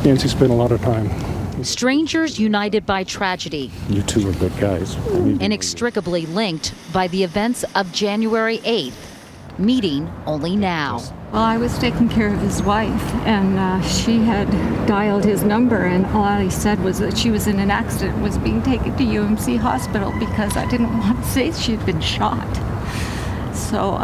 Nancy spent a lot of time. Strangers united by tragedy. You two are good guys. Inextricably linked by the events of January 8th, meeting only now. Well, I was taking care of his wife, and she had dialed his number, and all he said was that she was in an accident, was being taken to UMC hospital because I didn't want to say she'd been shot. So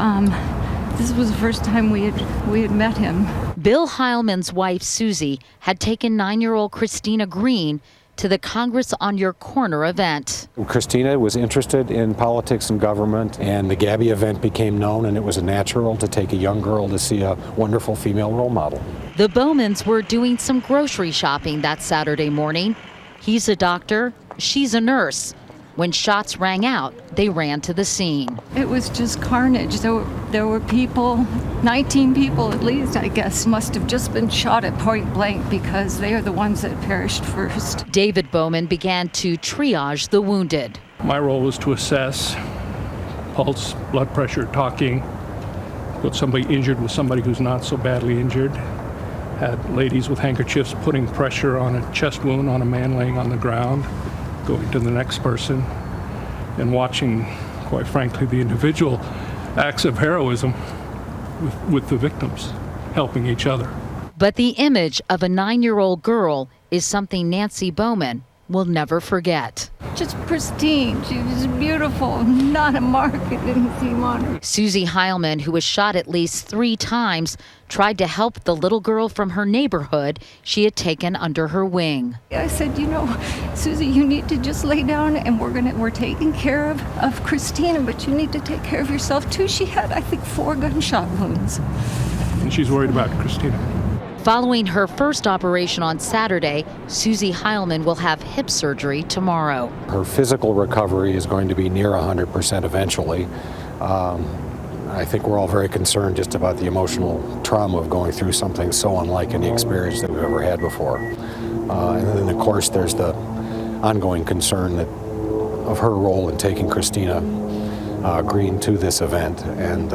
this was the first time we had met him. Bill Heilman's wife, Susie, had taken 9-year-old Christina Green to the Congress on Your Corner event. Christina was interested in politics and government, and the Gabby event became known, and it was natural to take a young girl to see a wonderful female role model. The Bowmans were doing some grocery shopping that Saturday morning. He's a doctor, she's a nurse. When shots rang out, they ran to the scene. It was just carnage. There were people, 19 people at least, I guess, must have just been shot at point blank because they are the ones that perished first. David Bowman began to triage the wounded. My role was to assess pulse, blood pressure, talking, put somebody injured with somebody who's not so badly injured. Had ladies with handkerchiefs putting pressure on a chest wound on a man laying on the ground, going to the next person, and watching, quite frankly, the individual acts of heroism with the victims, helping each other. But the image of a 9-year-old girl is something Nancy Bowman will never forget. Just pristine. She was beautiful. Not a mark. It didn't seem on her. Susie Heilman, who was shot at least 3 times, tried to help the little girl from her neighborhood she had taken under her wing. I said, you know, Susie, you need to just lay down, and we're taking care of Christina, but you need to take care of yourself too. She had, I think, 4 gunshot wounds. And she's worried about Christina. Following her first operation on Saturday, Susie Heilman will have hip surgery tomorrow. Her physical recovery is going to be near 100% eventually. I think we're all very concerned just about the emotional trauma of going through something so unlike any experience that we've ever had before. And then, of course, there's the ongoing concern of her role in taking Christina Green to this event and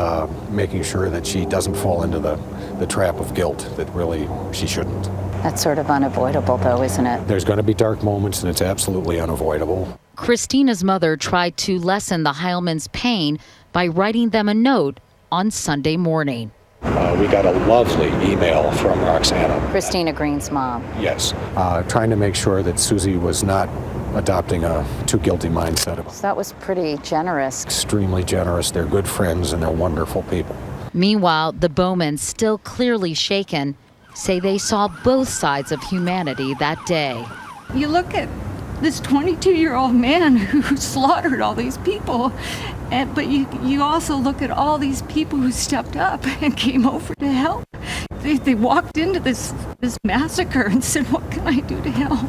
making sure that she doesn't fall into the trap of guilt that really she shouldn't. That's sort of unavoidable, though, isn't it? There's going to be dark moments, and it's absolutely unavoidable. Christina's mother tried to lessen the Heilman's pain by writing them a note on Sunday morning. We got a lovely email from Roxana. Christina Green's mom. Yes, trying to make sure that Susie was not adopting a too guilty mindset. So that was pretty generous. Extremely generous. They're good friends and they're wonderful people. Meanwhile, the Bowmans, still clearly shaken, say they saw both sides of humanity that day. You look at this 22-year-old man who slaughtered all these people, but you also look at all these people who stepped up and came over to help. They walked into this massacre and said, what can I do to help?